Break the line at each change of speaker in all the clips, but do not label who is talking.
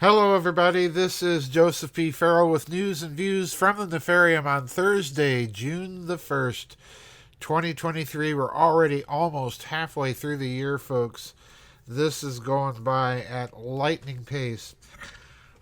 Hello, everybody. This is Joseph P. Farrell with news and views from the Nefarium on Thursday, June the 1st, 2023. We're already almost halfway through the year, folks. This is going by at lightning pace.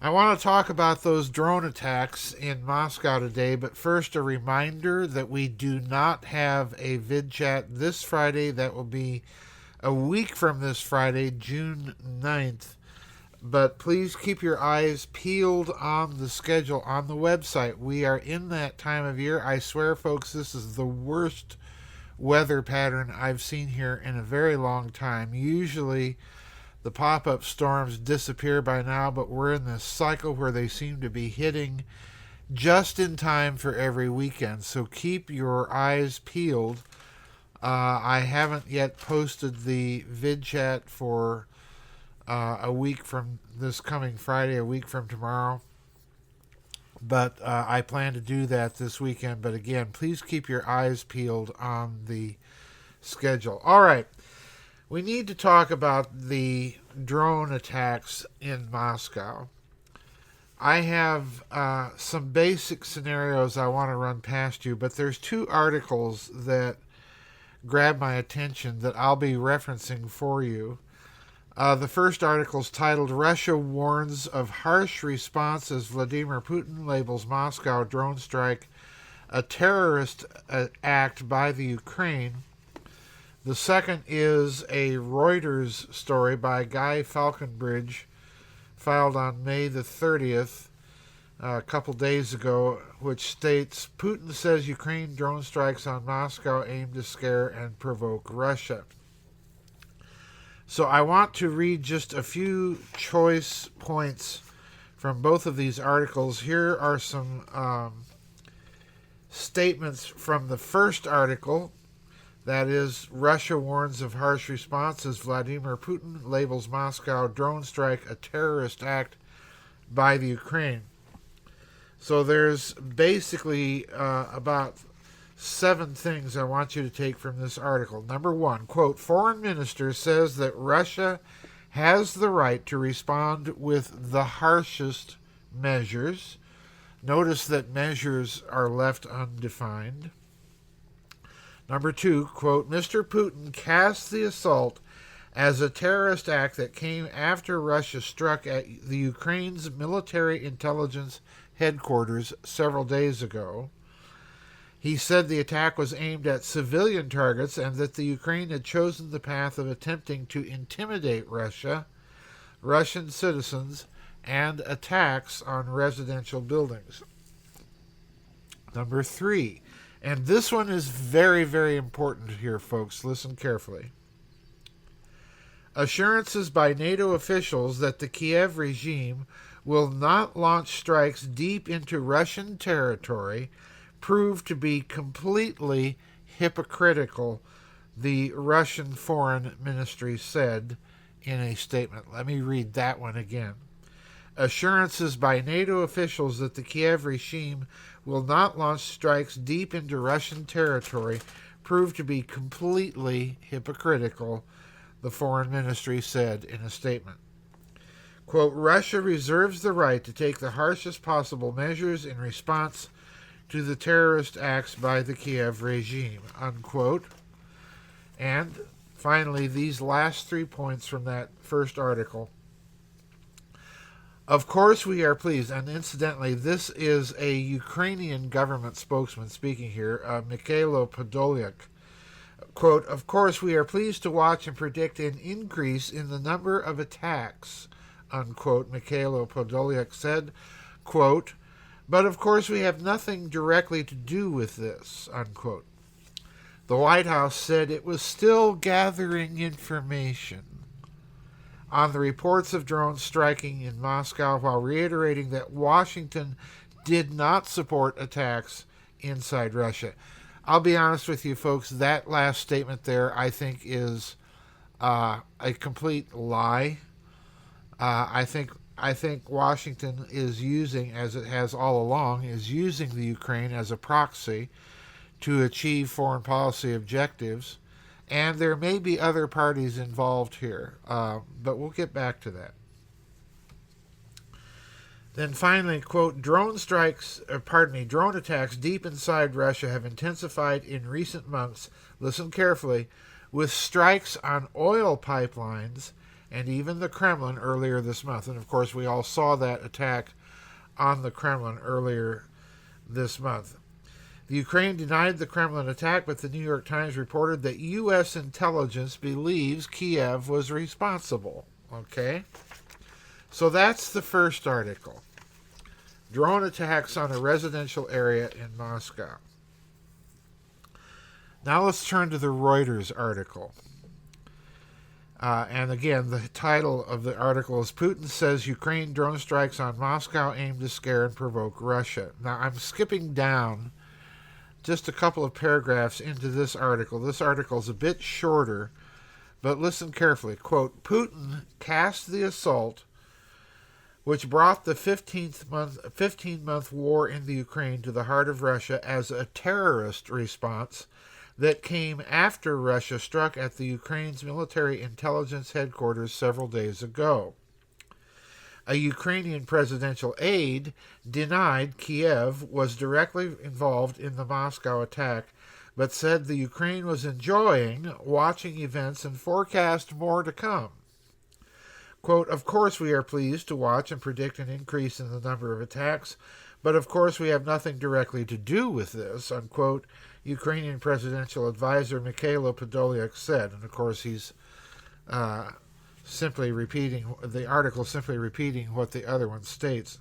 I want to talk about those drone attacks in Moscow today, but first a reminder that we do not have a vid chat this Friday. That will be a week from this Friday, June 9th. But please keep your eyes peeled on the schedule on the website. We are in that time of year. I swear, folks, this is the worst weather pattern I've seen here in a very long time. Usually the pop-up storms disappear by now, but we're in this cycle where they seem to be hitting just in time for every weekend. So keep your eyes peeled. I haven't yet posted the vid chat for a week from this coming Friday, a week from tomorrow. But I plan to do that this weekend. But again, please keep your eyes peeled on the schedule. All right. We need to talk about the drone attacks in Moscow. I have some basic scenarios I want to run past you, but there's two articles that grab my attention that I'll be referencing for you. The first article is titled, Russia Warns of Harsh Response as Vladimir Putin Labels Moscow Drone Strike a Terrorist Act by the Ukraine. The second is a Reuters story by Guy Falconbridge, filed on May the 30th, a couple days ago, which states, Putin says Ukraine drone strikes on Moscow aim to scare and provoke Russia. So I want to read just a few choice points from both of these articles. Here are some statements from the first article. That is, Russia warns of harsh responses. Vladimir Putin labels Moscow drone strike a terrorist act by the Ukraine. So there's basically about 7 things I want you to take from this article. Number 1, quote, Foreign Minister says that Russia has the right to respond with the harshest measures. Notice that measures are left undefined. Number 2, quote, Mr. Putin casts the assault as a terrorist act that came after Russia struck at the Ukraine's military intelligence headquarters several days ago. He said the attack was aimed at civilian targets and that the Ukraine had chosen the path of attempting to intimidate Russia, Russian citizens, and attacks on residential buildings. Number 3, and this one is very, very important here, folks. Listen carefully. Assurances by NATO officials that the Kiev regime will not launch strikes deep into Russian territory proved to be completely hypocritical, the Russian Foreign Ministry said in a statement. Let me read that one again. Assurances by NATO officials that the Kiev regime will not launch strikes deep into Russian territory proved to be completely hypocritical, the Foreign Ministry said in a statement. Quote, Russia reserves the right to take the harshest possible measures in response to the terrorist acts by the Kiev regime, unquote. And finally, these last 3 points from that first article. Of course we are pleased, and incidentally, this is a Ukrainian government spokesman speaking here, Mikhailo Podolyak. Quote, of course we are pleased to watch and predict an increase in the number of attacks, unquote, Mikhailo Podolyak said, quote, but of course we have nothing directly to do with this, unquote. The White House said it was still gathering information on the reports of drones striking in Moscow while reiterating that Washington did not support attacks inside Russia. I'll be honest with you, folks, that last statement there I think is a complete lie. I think Washington is using, as it has all along, is using the Ukraine as a proxy to achieve foreign policy objectives. And there may be other parties involved here, but we'll get back to that. Then finally, quote, drone attacks deep inside Russia have intensified in recent months, listen carefully, with strikes on oil pipelines and even the Kremlin earlier this month. And of course, we all saw that attack on the Kremlin earlier this month. The Ukraine denied the Kremlin attack, but the New York Times reported that U.S. intelligence believes Kiev was responsible. Okay? So that's the first article. Drone attacks on a residential area in Moscow. Now let's turn to the Reuters article. And again, the title of the article is Putin says Ukraine drone strikes on Moscow aim to scare and provoke Russia. Now I'm skipping down just a couple of paragraphs into this article. This article is a bit shorter, but listen carefully. Quote, Putin cast the assault which brought the 15-month war in the Ukraine to the heart of Russia as a terrorist response that came after Russia struck at the Ukraine's military intelligence headquarters several days ago. A Ukrainian presidential aide denied Kiev was directly involved in the Moscow attack, but said the Ukraine was enjoying watching events and forecast more to come. Quote, of course we are pleased to watch and predict an increase in the number of attacks, but of course we have nothing directly to do with this, unquote, Ukrainian presidential advisor Mikhailo Podolyak said. And of course he's simply repeating the article, simply repeating what the other one states.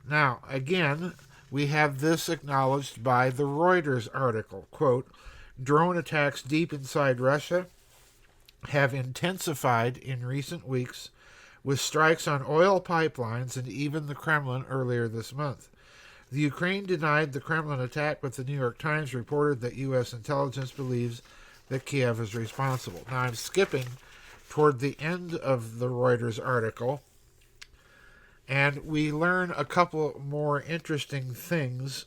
Now, again, we have this acknowledged by the Reuters article. Quote, drone attacks deep inside Russia have intensified in recent weeks with strikes on oil pipelines and even the Kremlin earlier this month. The Ukraine denied the Kremlin attack, but the New York Times reported that U.S. intelligence believes that Kiev is responsible. Now, I'm skipping toward the end of the Reuters article, and we learn a couple more interesting things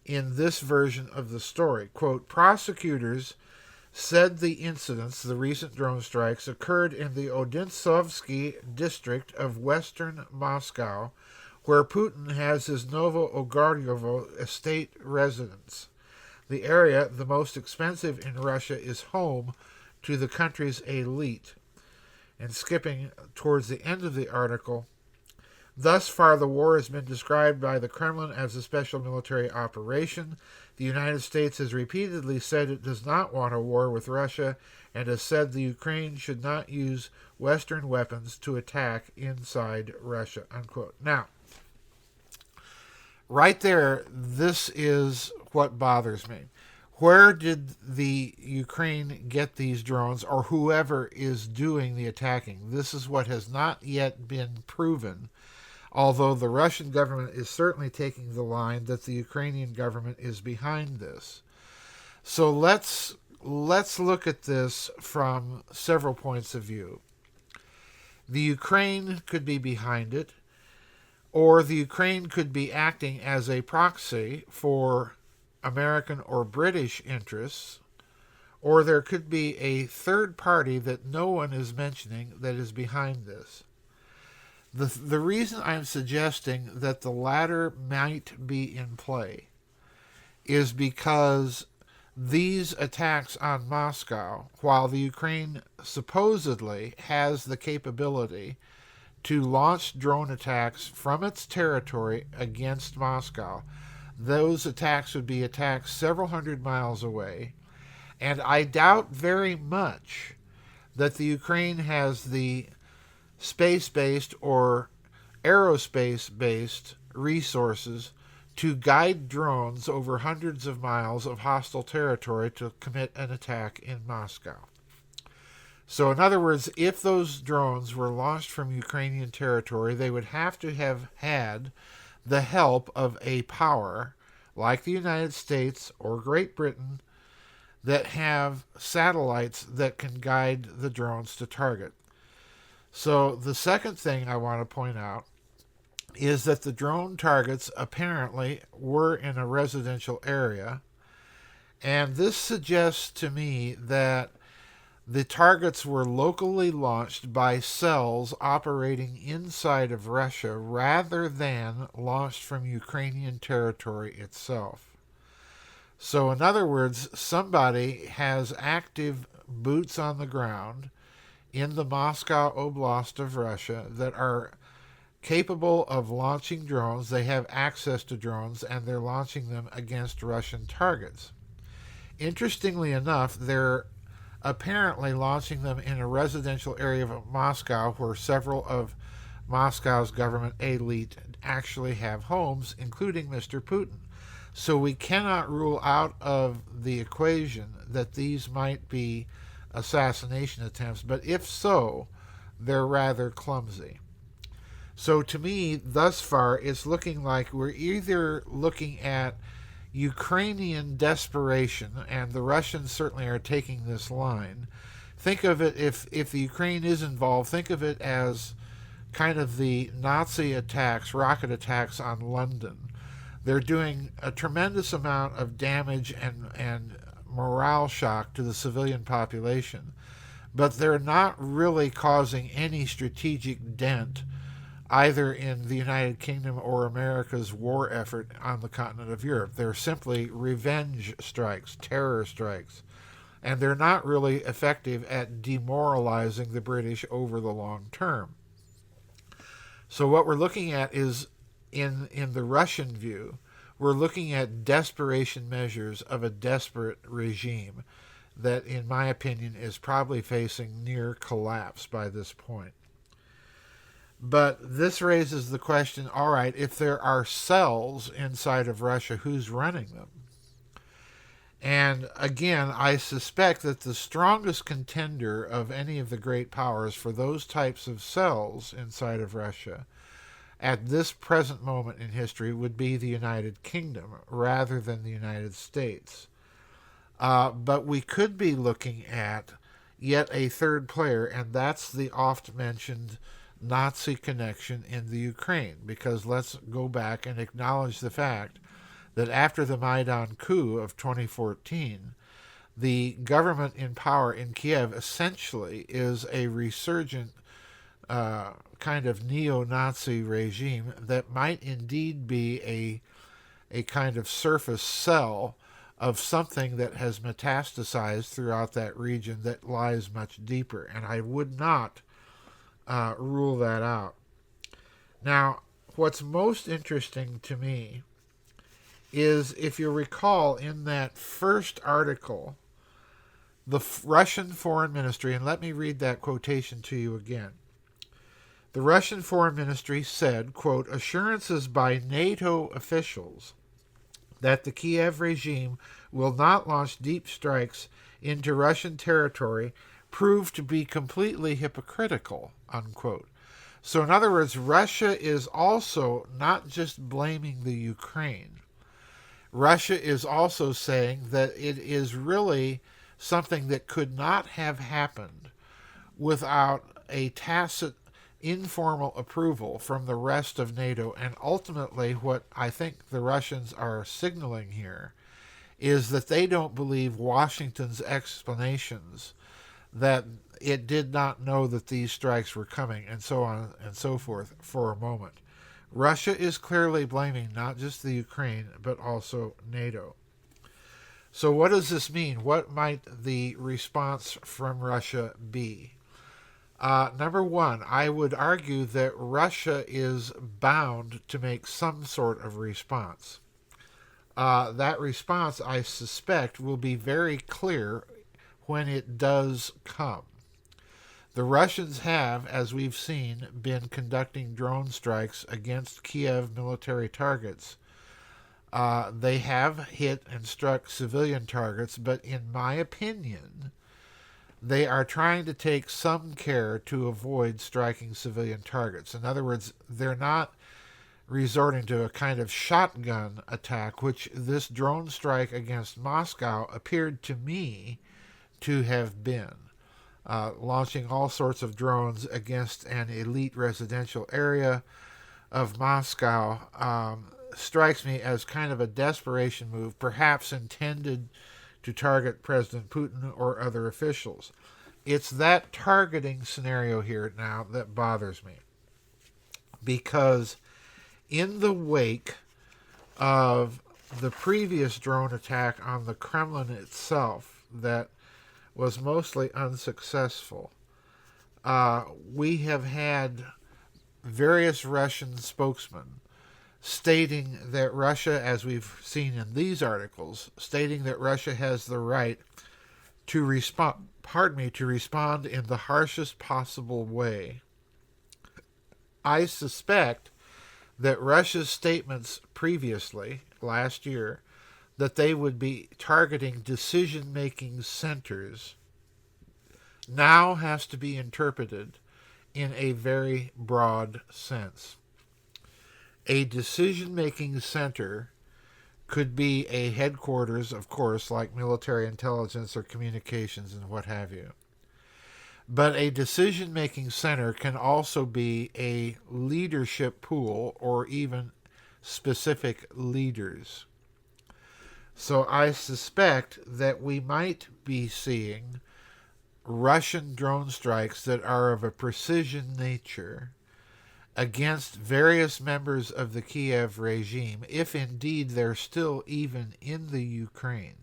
in this version of the story. Quote, prosecutors said the incidents, the recent drone strikes, occurred in the Odintsovsky district of western Moscow, where Putin has his Novo-Ogoryovo estate residence. The area, the most expensive in Russia, is home to the country's elite. And skipping towards the end of the article, thus far the war has been described by the Kremlin as a special military operation. The United States has repeatedly said it does not want a war with Russia and has said the Ukraine should not use Western weapons to attack inside Russia, unquote. Now, right there, this is what bothers me. Where did the Ukraine get these drones, or whoever is doing the attacking? This is what has not yet been proven, although the Russian government is certainly taking the line that the Ukrainian government is behind this. So let's look at this from several points of view. The Ukraine could be behind it, or the Ukraine could be acting as a proxy for American or British interests, or there could be a third party that no one is mentioning that is behind this. The reason I'm suggesting that the latter might be in play is because these attacks on Moscow, while the Ukraine supposedly has the capability to launch drone attacks from its territory against Moscow, those attacks would be attacks several hundred miles away, and I doubt very much that the Ukraine has the space-based or aerospace-based resources to guide drones over hundreds of miles of hostile territory to commit an attack in Moscow. So in other words, if those drones were launched from Ukrainian territory, they would have to have had the help of a power like the United States or Great Britain that have satellites that can guide the drones to target. So the second thing I want to point out is that the drone targets apparently were in a residential area, and this suggests to me that The targets were locally launched by cells operating inside of Russia rather than launched from Ukrainian territory itself. So, in other words, somebody has active boots on the ground in the Moscow Oblast of Russia that are capable of launching drones. They have access to drones and they're launching them against Russian targets. Interestingly enough, they're apparently launching them in a residential area of Moscow where several of Moscow's government elite actually have homes, including Mr. Putin. So we cannot rule out of the equation that these might be assassination attempts, but if so, they're rather clumsy. So to me, thus far, it's looking like we're either looking at Ukrainian desperation, and the Russians certainly are taking this line. Think of it, if the Ukraine is involved, think of it as kind of the Nazi attacks, rocket attacks on London. They're doing a tremendous amount of damage and morale shock to the civilian population, but they're not really causing any strategic dent either in the United Kingdom or America's war effort on the continent of Europe. They're simply revenge strikes, terror strikes, and they're not really effective at demoralizing the British over the long term. So what we're looking at is, in the Russian view, we're looking at desperation measures of a desperate regime that, in my opinion, is probably facing near collapse by this point. But this raises the question, all right, if there are cells inside of Russia, who's running them? And again, I suspect that the strongest contender of any of the great powers for those types of cells inside of Russia at this present moment in history would be the United Kingdom rather than the United States. But we could be looking at yet a third player, and that's the oft-mentioned Nazi connection in the Ukraine, because let's go back and acknowledge the fact that after the Maidan coup of 2014, the government in power in Kiev essentially is a resurgent kind of neo-Nazi regime that might indeed be a kind of surface cell of something that has metastasized throughout that region that lies much deeper, and I would not rule that out. Now, what's most interesting to me is, if you recall, in that first article, the Russian Foreign Ministry, and let me read that quotation to you again. The Russian Foreign Ministry said, quote, assurances by NATO officials that the Kiev regime will not launch deep strikes into Russian territory proved to be completely hypocritical, unquote. So in other words, Russia is also not just blaming the Ukraine. Russia is also saying that it is really something that could not have happened without a tacit, informal approval from the rest of NATO. And ultimately, what I think the Russians are signaling here is that they don't believe Washington's explanations that it did not know that these strikes were coming, and so on and so forth, for a moment. Russia is clearly blaming not just the Ukraine, but also NATO. So what does this mean? What might the response from Russia be? Number one, I would argue that Russia is bound to make some sort of response. That response, I suspect, will be very clear when it does come. The Russians have, as we've seen, been conducting drone strikes against Kiev military targets. They have hit and struck civilian targets, but in my opinion, they are trying to take some care to avoid striking civilian targets. In other words, they're not resorting to a kind of shotgun attack, which this drone strike against Moscow appeared to me to have been. Launching all sorts of drones against an elite residential area of Moscow strikes me as kind of a desperation move, perhaps intended to target President Putin or other officials. it's that targeting scenario here now that bothers me. Because in the wake of the previous drone attack on the Kremlin itself that was mostly unsuccessful, we have had various Russian spokesmen stating that Russia, as we've seen in these articles, stating that Russia has the right to respond, to respond in the harshest possible way. I suspect that Russia's statements previously, last year, that they would be targeting decision-making centers now has to be interpreted in a very broad sense. A decision-making center could be a headquarters, of course, like military intelligence or communications and what have you. But a decision-making center can also be a leadership pool or even specific leaders. So I suspect that we might be seeing Russian drone strikes that are of a precision nature against various members of the Kiev regime, if indeed they're still even in the Ukraine.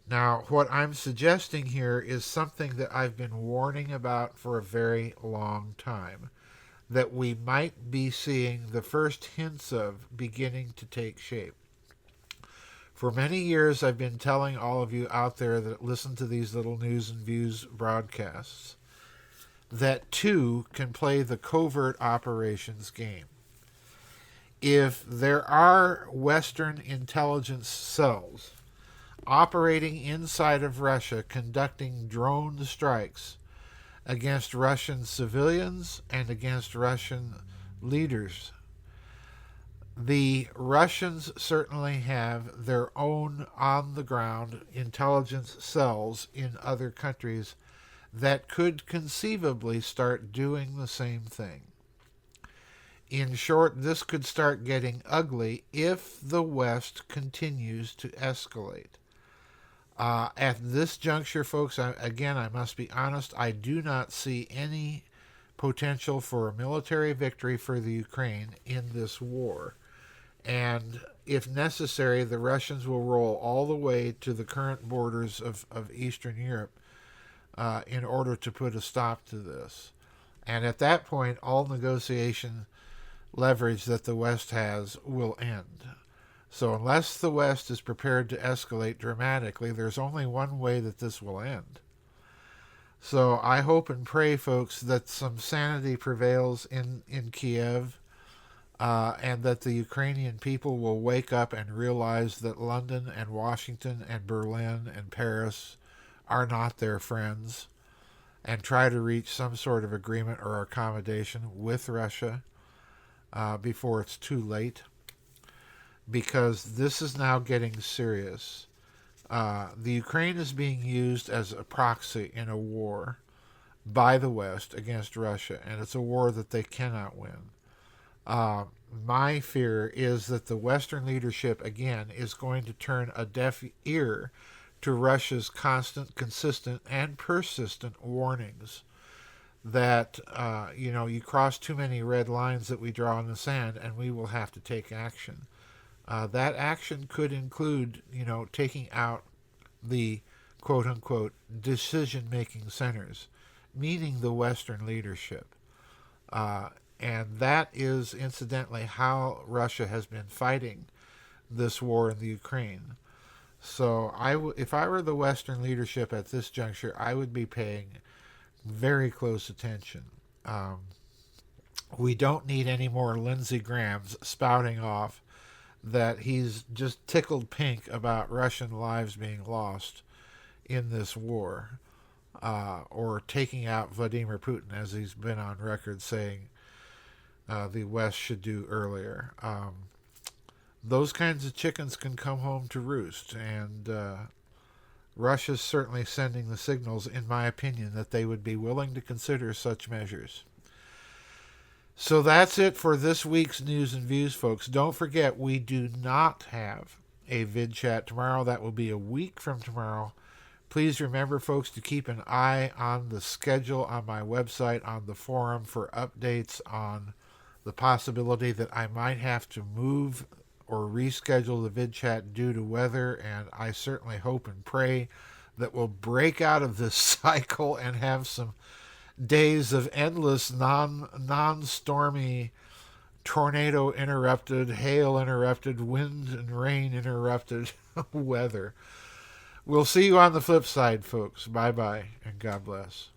Now, what I'm suggesting here is something that I've been warning about for a very long time, that we might be seeing the first hints of beginning to take shape. For many years, I've been telling all of you out there that listen to these little news and views broadcasts that two can play the covert operations game. If there are Western intelligence cells operating inside of Russia conducting drone strikes against Russian civilians and against Russian leaders, the Russians certainly have their own on-the-ground intelligence cells in other countries that could conceivably start doing the same thing. In short, this could start getting ugly if the West continues to escalate. At this juncture, folks, I must be honest, I do not see any potential for a military victory for the Ukraine in this war. And if necessary, the Russians will roll all the way to the current borders of Eastern Europe in order to put a stop to this. And at that point, all negotiation leverage that the West has will end. So unless the West is prepared to escalate dramatically, there's only one way that this will end. So I hope and pray, folks, that some sanity prevails in Kiev, and that the Ukrainian people will wake up and realize that London and Washington and Berlin and Paris are not their friends, and try to reach some sort of agreement or accommodation with Russia before it's too late, because this is now getting serious. The Ukraine is being used as a proxy in a war by the West against Russia, and it's a war that they cannot win. My fear is that the Western leadership, again, is going to turn a deaf ear to Russia's constant, consistent, and persistent warnings that, you cross too many red lines that we draw in the sand and we will have to take action. That action could include, taking out the quote-unquote decision-making centers, meaning the Western leadership. And that is, incidentally, how Russia has been fighting this war in the Ukraine. So if I were the Western leadership at this juncture, I would be paying very close attention. We don't need any more Lindsey Grahams spouting off that he's just tickled pink about Russian lives being lost in this war, or taking out Vladimir Putin, as he's been on record saying the West should do earlier. Those kinds of chickens can come home to roost, and Russia's certainly sending the signals, in my opinion, that they would be willing to consider such measures. So that's it for this week's News and Views, folks. Don't forget, we do not have a vid chat tomorrow. That will be a week from tomorrow. Please remember, folks, to keep an eye on the schedule on my website, on the forum, for updates on the possibility that I might have to move or reschedule the vid chat due to weather, and I certainly hope and pray that we'll break out of this cycle and have some days of endless non-stormy, tornado interrupted, hail interrupted, wind and rain interrupted weather. We'll see you on the flip side, folks. Bye-bye, and God bless.